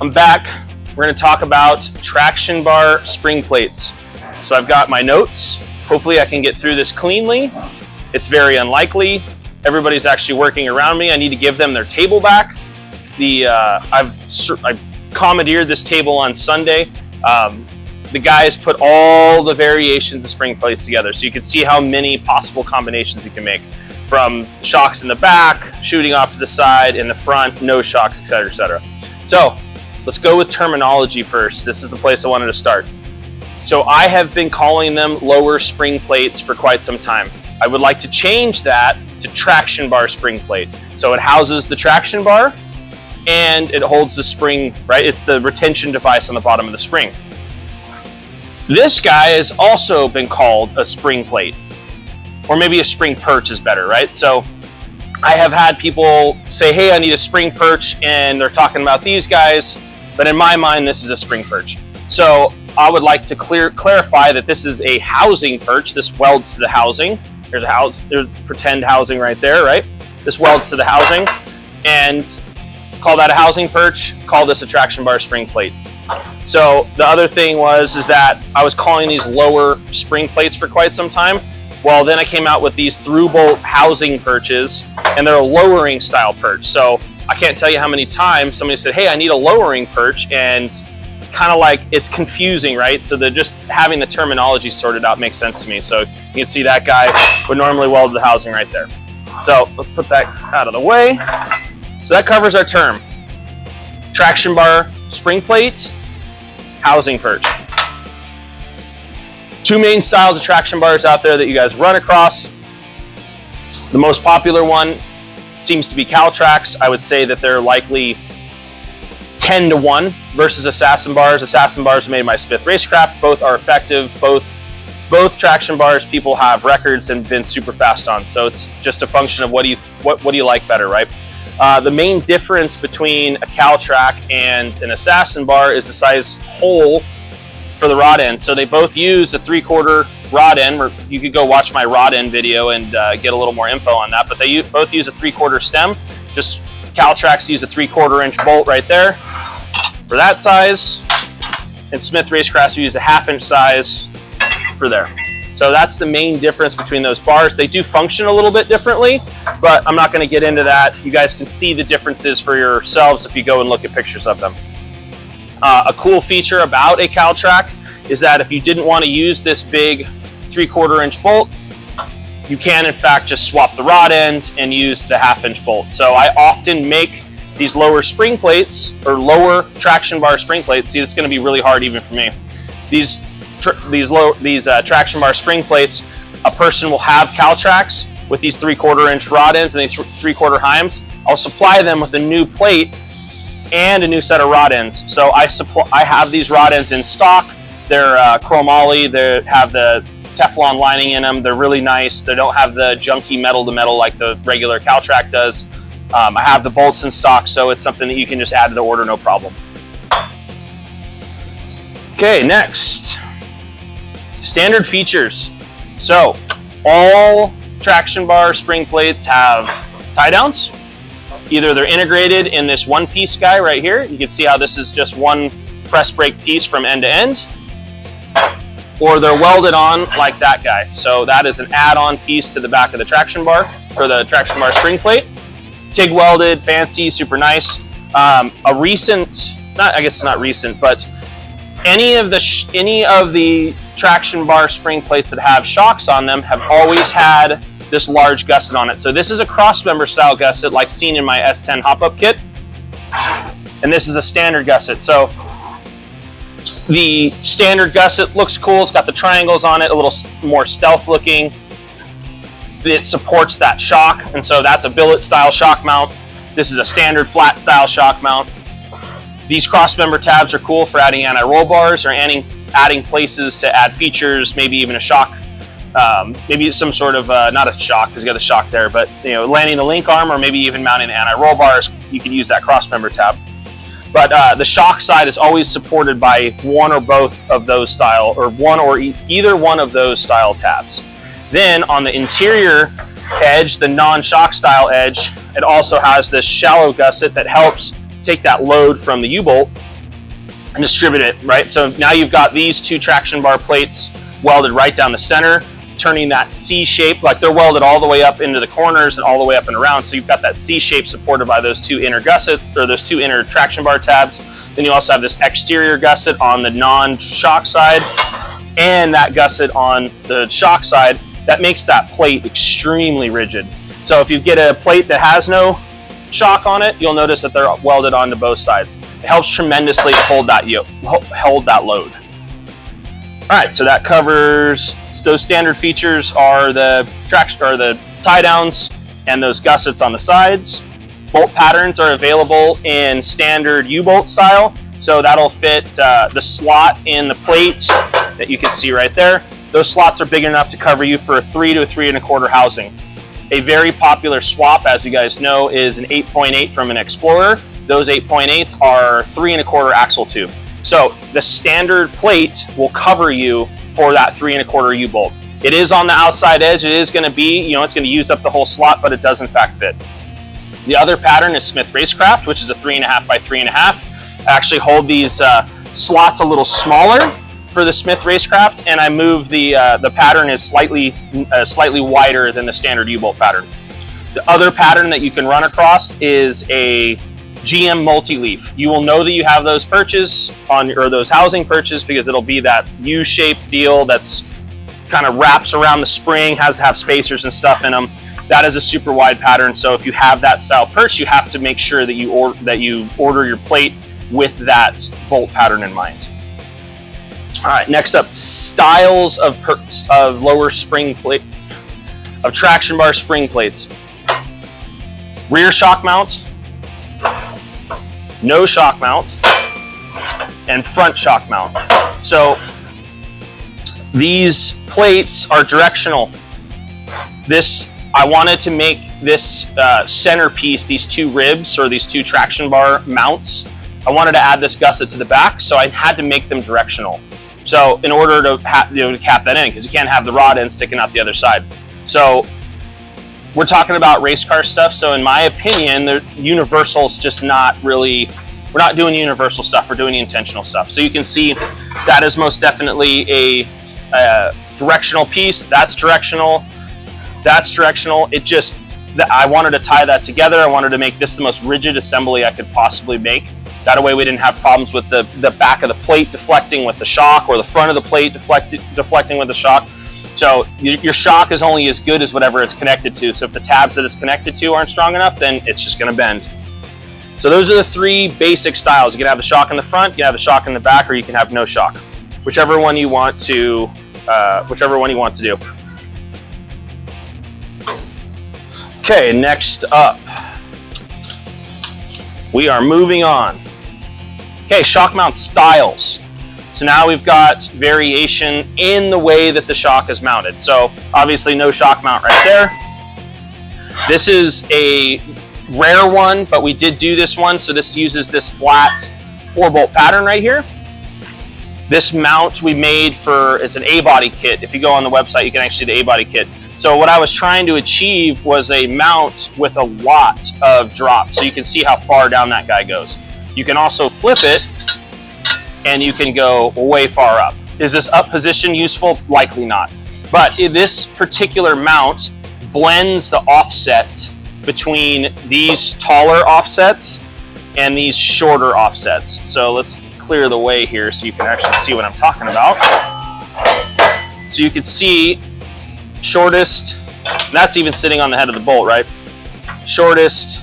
I'm back. We're going to talk about traction bar spring plates. So I've got my notes. Hopefully I can get through this cleanly. It's very unlikely. Everybody's actually working around me. I need to give them their table back. I've commandeered this table on Sunday. The guys put all the variations of spring plates together, so you can see how many possible combinations you can make, from shocks in the back, shooting off to the side, in the front, no shocks, etc., etc. So let's go with terminology first. This is the place I wanted to start. So I have been calling them lower spring plates for quite some time. I would like to change that to traction bar spring plate. So it houses the traction bar and it holds the spring, right? It's the retention device on the bottom of the spring. This guy has also been called a spring plate, or maybe a spring perch is better, right? So I have had people say, hey, I need a spring perch, and they're talking about these guys, but in my mind, this is a spring perch. So I would like to clarify that this is a housing perch. This welds to the housing. There's pretend housing right there, right? This welds to the housing, and call that a housing perch, call this a traction bar spring plate. So the other thing is that I was calling these lower spring plates for quite some time. Well, then I came out with these through bolt housing perches, and they're a lowering style perch. So I can't tell you how many times somebody said, hey, I need a lowering perch, and kind of like it's confusing, right? So just having the terminology sorted out makes sense to me. So you can see that guy would normally weld the housing right there. So let's put that out of the way. So that covers our term. Traction bar spring plate, housing perch. Two main styles of traction bars out there that you guys run across. The most popular one seems to be Caltrax. I would say that they're likely 10-1 versus Assassin bars. Assassin bars are made by Smith Racecraft. Both are effective. Both traction bars people have records and been super fast on. So it's just a function of what do you like better, right? The main difference between a Caltrax and an Assassin bar is the size hole for the rod end. So they both use a 3/4 rod end. You could go watch my rod end video and get a little more info on that. But they both use a 3/4 stem. Just Caltrax use a 3/4 inch bolt right there for that size, and Smith Racecraft use a 1/2 inch size for there. So that's the main difference between those bars. They do function a little bit differently, but I'm not going to get into that. You guys can see the differences for yourselves if you go and look at pictures of them. A cool feature about a Caltrax is that if you didn't want to use this big 3/4 inch bolt, you can in fact just swap the rod end and use the 1/2 inch bolt. So I often make these lower spring plates, or lower traction bar spring plates. See, it's going to be really hard even for me. These traction bar spring plates, a person will have Caltrax with these 3/4 inch rod ends and these 3/4 heims. I'll supply them with a new plate and a new set of rod ends. So I have these rod ends in stock. They're chromoly. They have the Teflon lining in them. They're really nice. They don't have the junky metal to metal like the regular Caltrax does. I have the bolts in stock, so it's something that you can just add to the order, no problem. Okay, next. Standard features. So all traction bar spring plates have tie downs. Either they're integrated in this one piece guy right here. You can see how this is just one press brake piece from end to end, or they're welded on like that guy. So that is an add-on piece to the back of the traction bar, or the traction bar spring plate. TIG welded, fancy, super nice. A recent, I guess it's not recent, but any of the traction bar spring plates that have shocks on them have always had this large gusset on it. So this is a crossmember style gusset like seen in my S10 hop-up kit, and this is a standard gusset. So the standard gusset looks cool. It's got the triangles on it, a little more stealth looking. It supports that shock, and so that's a billet style shock mount. This is a standard flat style shock mount. These crossmember tabs are cool for adding anti-roll bars, or adding places to add features, maybe even a shock, maybe some sort of, not a shock because you got the shock there, but landing the link arm, or maybe even mounting the anti-roll bars. You can use that crossmember tab. But the shock side is always supported by one or both of those style, or either one of those style tabs. Then on the interior edge, the non-shock style edge, it also has this shallow gusset that helps take that load from the U-bolt and distribute it, right? So now you've got these two traction bar plates welded right down the center, turning that C shape, like they're welded all the way up into the corners and all the way up and around. So you've got that C shape supported by those two inner gusset, or those two inner traction bar tabs. Then you also have this exterior gusset on the non-shock side and that gusset on the shock side. That makes that plate extremely rigid. So if you get a plate that has no shock on it, you'll notice that they're welded onto both sides. It helps tremendously to hold that load. All right, so that covers those standard features are the traction or the tie downs and those gussets on the sides. Bolt patterns are available in standard U-bolt style, so that'll fit the slot in the plate that you can see right there. Those slots are big enough to cover you for a 3 to a 3 1/4 housing. A very popular swap, as you guys know, is an 8.8 from an Explorer. Those 8.8s are 3 1/4 axle tube. So the standard plate will cover you for that 3 1/4 U-bolt. It is on the outside edge. It is going to be, it's going to use up the whole slot, but it does in fact fit. The other pattern is Smith Racecraft, which is a 3 1/2 by 3 1/2. I actually hold these slots a little smaller for the Smith Racecraft, and I move the pattern is slightly wider than the standard U-bolt pattern. The other pattern that you can run across is a GM multi-leaf. You will know that you have those perches or those housing perches because it'll be that U-shaped deal that's kind of wraps around the spring, has to have spacers and stuff in them. That is a super wide pattern. So if you have that style perch, you have to make sure that you order your plate with that bolt pattern in mind. All right, next up, styles of lower spring plate, of traction bar spring plates. Rear shock mount, no shock mount, and front shock mount. So these plates are directional. I wanted to make this centerpiece, these two ribs or these two traction bar mounts, I wanted to add this gusset to the back, so I had to make them directional. So in order to cap that in, because you can't have the rod end sticking out the other side. So we're talking about race car stuff. So in my opinion, the universal's just not really, we're not doing universal stuff, we're doing the intentional stuff. So you can see that is most definitely a directional piece. That's directional. That's directional. I wanted to tie that together. I wanted to make this the most rigid assembly I could possibly make. That way we didn't have problems with the back of the plate deflecting with the shock, or the front of the plate deflecting with the shock. So your shock is only as good as whatever it's connected to. So if the tabs that it's connected to aren't strong enough, then it's just going to bend. So those are the three basic styles. You can have the shock in the front, you can have the shock in the back, or you can have no shock. Whichever one you want to do. Okay, next up, we are moving on. Okay, shock mount styles. So now we've got variation in the way that the shock is mounted. So obviously no shock mount right there. This is a rare one, but we did do this one. So this uses this flat 4-bolt pattern right here. This mount we made it's an A-body kit. If you go on the website, you can actually see the A-body kit. So what I was trying to achieve was a mount with a lot of drop. So you can see how far down that guy goes. You can also flip it and you can go way far up. Is this up position useful? Likely not. But this particular mount blends the offset between these taller offsets and these shorter offsets. So let's clear the way here so you can actually see what I'm talking about. So you can see shortest, that's even sitting on the head of the bolt, right? Shortest,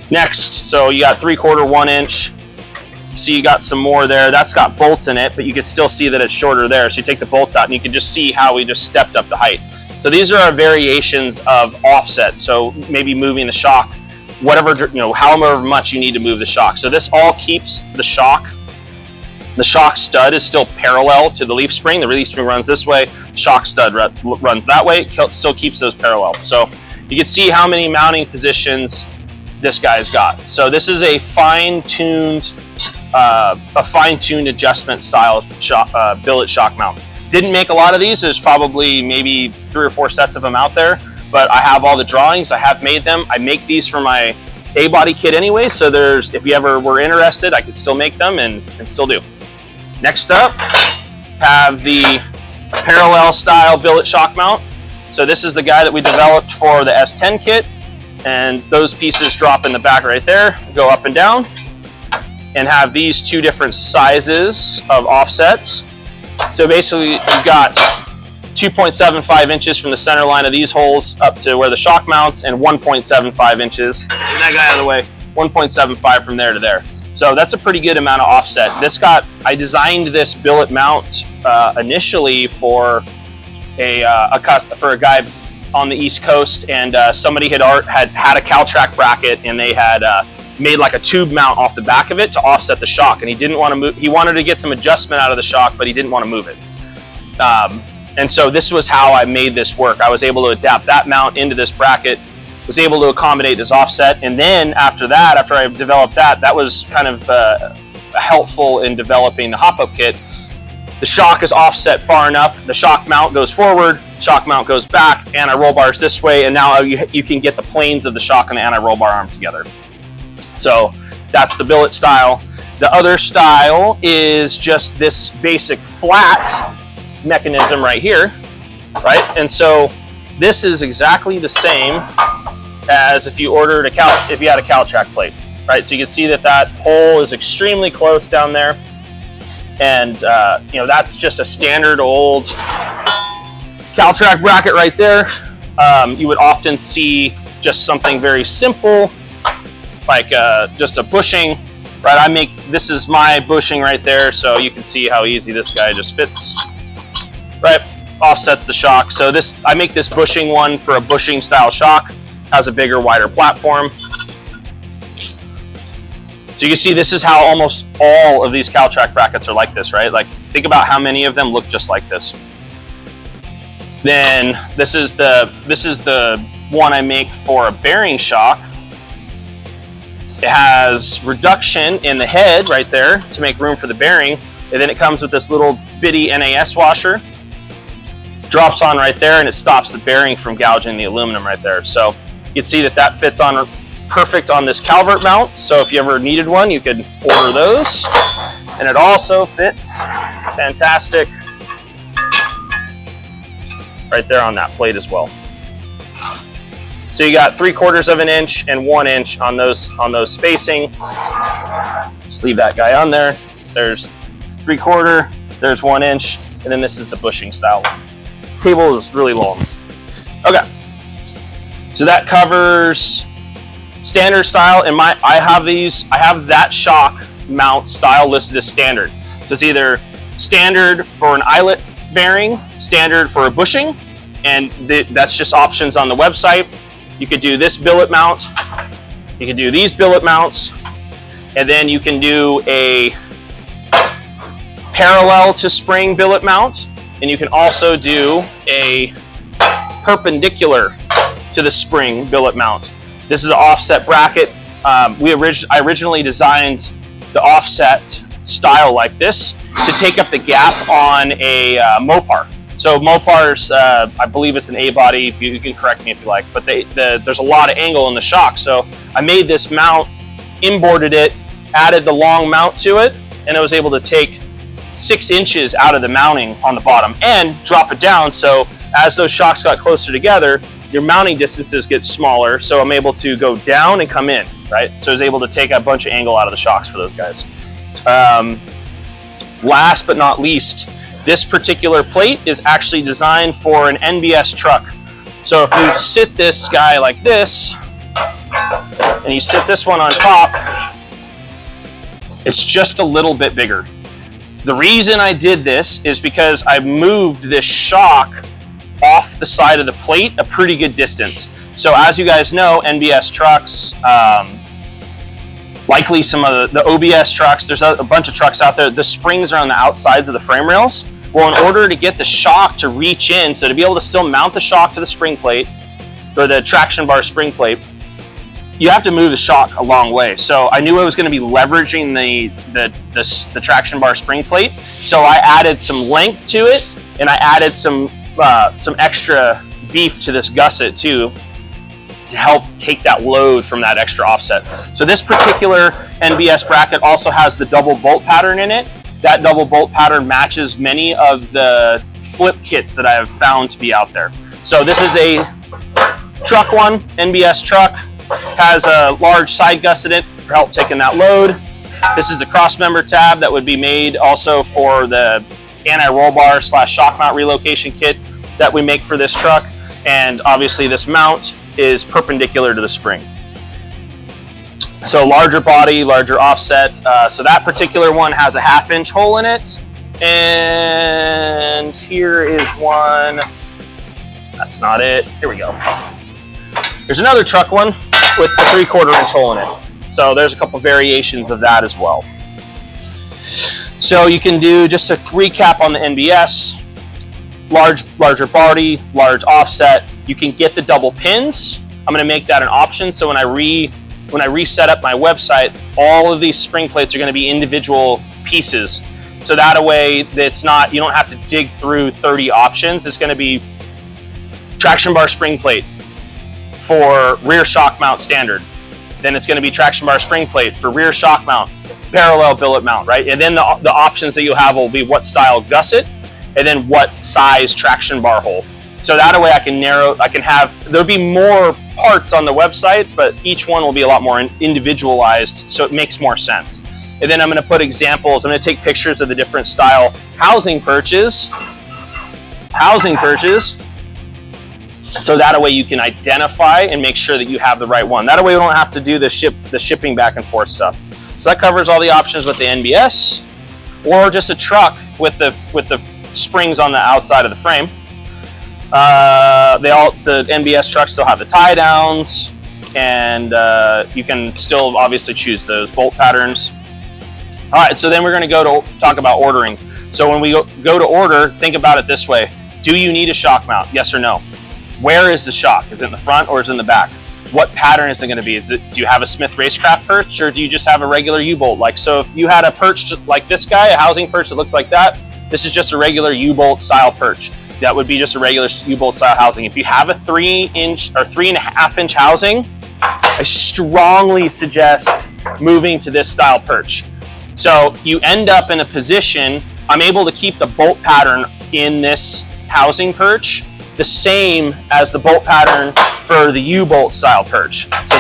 next, so you got 3/4, 1 inch. See, you got some more there. That's got bolts in it, but you can still see that it's shorter there. So you take the bolts out and you can just see how we just stepped up the height. So these are our variations of offset. So maybe moving the shock, whatever, however much you need to move the shock. So this all keeps the shock. The shock stud is still parallel to the leaf spring. The leaf spring runs this way, shock stud runs that way. It still keeps those parallel. So you can see how many mounting positions this guy's got. So this is a fine-tuned adjustment style billet shock mount. Didn't make a lot of these. There's probably maybe 3 or 4 sets of them out there, but I have all the drawings. I have made them. I make these for my A-body kit anyway, so if you ever were interested, I could still make them and still do. Next up, have the parallel style billet shock mount. So this is the guy that we developed for the S10 kit, and those pieces drop in the back right there, go up and down, and have these two different sizes of offsets. So basically you've got 2.75 inches from the center line of these holes up to where the shock mounts, and 1.75 inches, get that guy out of the way, 1.75 from there to there. So that's a pretty good amount of offset. I designed this billet mount initially for a guy on the East Coast, and somebody had a CalTrack bracket, and they had made like a tube mount off the back of it to offset the shock, and he didn't want to move. He wanted to get some adjustment out of the shock, but he didn't want to move it. And so this was how I made this work. I was able to adapt that mount into this bracket, was able to accommodate this offset, and then after I developed that was kind of helpful in developing the hop-up kit. The shock is offset far enough, the shock mount goes forward, shock mount goes back, anti-roll bars this way, and now you can get the planes of the shock and the anti-roll bar arm together. So that's the billet style. The other style is just this basic flat mechanism right here, right? And so this is exactly the same as if you had a CalTrack plate, right? So you can see that hole is extremely close down there, and that's just a standard old CalTrack bracket right there. You would often see just something very simple, like just a bushing, right? This is my bushing right there, so you can see how easy this guy just fits, right? Offsets the shock. So I make this bushing one for a bushing style shock, has a bigger, wider platform. So you can see this is how almost all of these CalTrack brackets are like this, right? Like, think about how many of them look just like this. Then this is the one I make for a bearing shock. It has reduction in the head right there to make room for the bearing, and then it comes with this little bitty NAS washer. Drops on right there, and it stops the bearing from gouging the aluminum right there. So you can see that fits on perfect on this Calvert mount. So if you ever needed one, you could order those. And it also fits fantastic right there on that plate as well. So you got 3/4 of an inch and 1 inch on those spacing. Just leave that guy on there. There's 3/4, there's 1 inch, and then this is the bushing style. This table is really long. Okay, so that covers standard style. And I have that shock mount style listed as standard. So it's either standard for an eyelet bearing, standard for a bushing, and that's just options on the website. You could do this billet mount, you could do these billet mounts, and then you can do a parallel to spring billet mount, and you can also do a perpendicular to the spring billet mount. This is an offset bracket. I originally designed the offset style like this to take up the gap on a Mopar. So Mopar's, I believe it's an A-body, you can correct me if you like, but there's a lot of angle in the shock. So I made this mount, inboarded it, added the long mount to it, and I was able to take 6 inches out of the mounting on the bottom and drop it down. So as those shocks got closer together, your mounting distances get smaller. So I'm able to go down and come in, right? So I was able to take a bunch of angle out of the shocks for those guys. Last but not least, this particular plate is actually designed for an NBS truck. So if you sit this guy like this, and you sit this one on top, it's just a little bit bigger. The reason I did this is because I moved this shock off the side of the plate a pretty good distance. So as you guys know, NBS trucks, likely some of the OBS trucks, there's a bunch of trucks out there, the springs are on the outsides of the frame rails. Well, in order to get the shock to reach in, so to be able to still mount the shock to the spring plate, or the traction bar spring plate, you have to move the shock a long way. So I knew I was going to be leveraging the traction bar spring plate. So I added some length to it, and I added some extra beef to this gusset too, to help take that load from that extra offset. So this particular NBS bracket also has the double bolt pattern in it. That double bolt pattern matches many of the flip kits that I have found to be out there. So this is a truck one, NBS truck, has a large side gusset in it for help taking that load. This is the cross member tab that would be made also for the anti-roll bar / shock mount relocation kit that we make for this truck. And obviously this mount is perpendicular to the spring. So larger body, larger offset. So that particular one has a 1/2 inch hole in it. And here is one. That's not it. Here we go. There's another truck one with a 3/4 inch hole in it. So there's a couple variations of that as well. So you can do, just a recap on the NBS, larger body, large offset. You can get the double pins. I'm gonna make that an option. So when I reset up my website, all of these spring plates are gonna be individual pieces. So that way, it's not, you don't have to dig through 30 options. It's gonna be traction bar spring plate for rear shock mount standard. Then it's gonna be traction bar spring plate for rear shock mount, parallel billet mount, right? And then the options that you have will be what style gusset, and then what size traction bar hole. So that way I can have, there'll be more parts on the website, but each one will be a lot more individualized, so it makes more sense. And then I'm gonna put examples, I'm gonna take pictures of the different style housing perches, so that way you can identify and make sure that you have the right one. That way we don't have to do the shipping back and forth stuff. So that covers all the options with the NBS, or just a truck with the springs on the outside of the frame. The NBS trucks still have the tie downs, and you can still obviously choose those bolt patterns. All right, so then we're going to talk about ordering. So when we go to order, think about it this way: do you need a shock mount? Yes or no? Where is the shock? Is it in the front or is it in the back? What pattern is it going to be? Do you have a Smith Racecraft perch, or do you just have a regular U-bolt? Like, so if you had a perch like this guy, a housing perch that looked like that, this is just a regular U-bolt style perch. That would be just a regular U-bolt style housing. If you have a 3-inch or 3.5 inch housing, I strongly suggest moving to this style perch. So you end up in a position, I'm able to keep the bolt pattern in this housing perch the same as the bolt pattern for the U-bolt style perch. So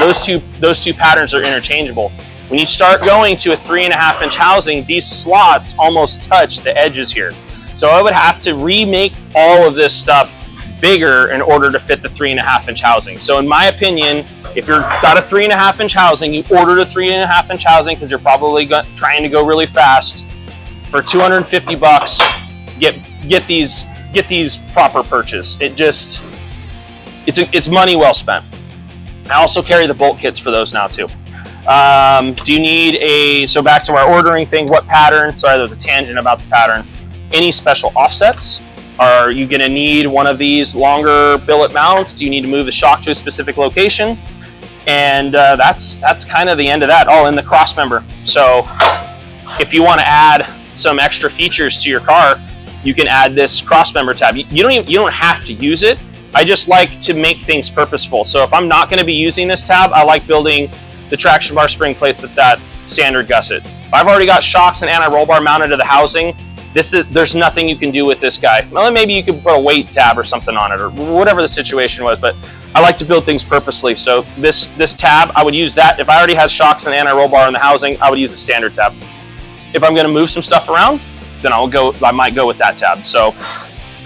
those two patterns are interchangeable. When you start going to a 3.5 inch housing, these slots almost touch the edges here. So I would have to remake all of this stuff bigger in order to fit the 3.5 inch housing. So in my opinion, if you've got a 3.5 inch housing, you ordered a 3.5 inch housing because you're probably trying to go really fast. For $250, get these proper perches. It's money well spent. I also carry the bolt kits for those now too. Do you need so back to our ordering thing, what pattern? Sorry, there was a tangent about the pattern. Any special offsets? Are you gonna need one of these longer billet mounts? Do you need to move the shock to a specific location? And that's kind of the end of that. Oh, and the cross member. So if you wanna add some extra features to your car, you can add this cross member tab. You don't have to use it. I just like to make things purposeful. So if I'm not gonna be using this tab, I like building the traction bar spring plates with that standard gusset. If I've already got shocks and anti-roll bar mounted to the housing, there's nothing you can do with this guy. Well, maybe you could put a weight tab or something on it, or whatever the situation was, but I like to build things purposely. So this tab, I would use that. If I already had shocks and anti-roll bar in the housing, I would use the standard tab. If I'm gonna move some stuff around, then I might go with that tab. So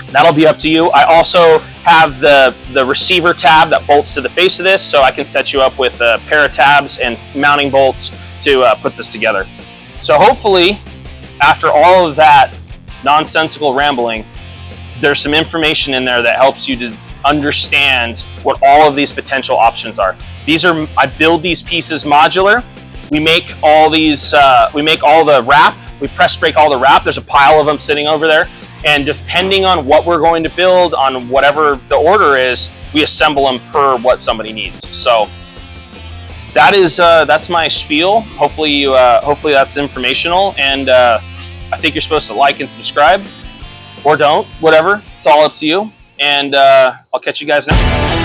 that'll be up to you. I also have the receiver tab that bolts to the face of this, so I can set you up with a pair of tabs and mounting bolts to put this together. So hopefully, after all of that nonsensical rambling, there's some information in there that helps you to understand what all of these potential options are. I build these pieces modular. We make all these, we make all the wrap, we press break all the wrap. There's a pile of them sitting over there. And depending on what we're going to build, on whatever the order is, we assemble them per what somebody needs. So that's my spiel. Hopefully that's informational, and I think you're supposed to like and subscribe, or don't, whatever. It's all up to you. And I'll catch you guys next time.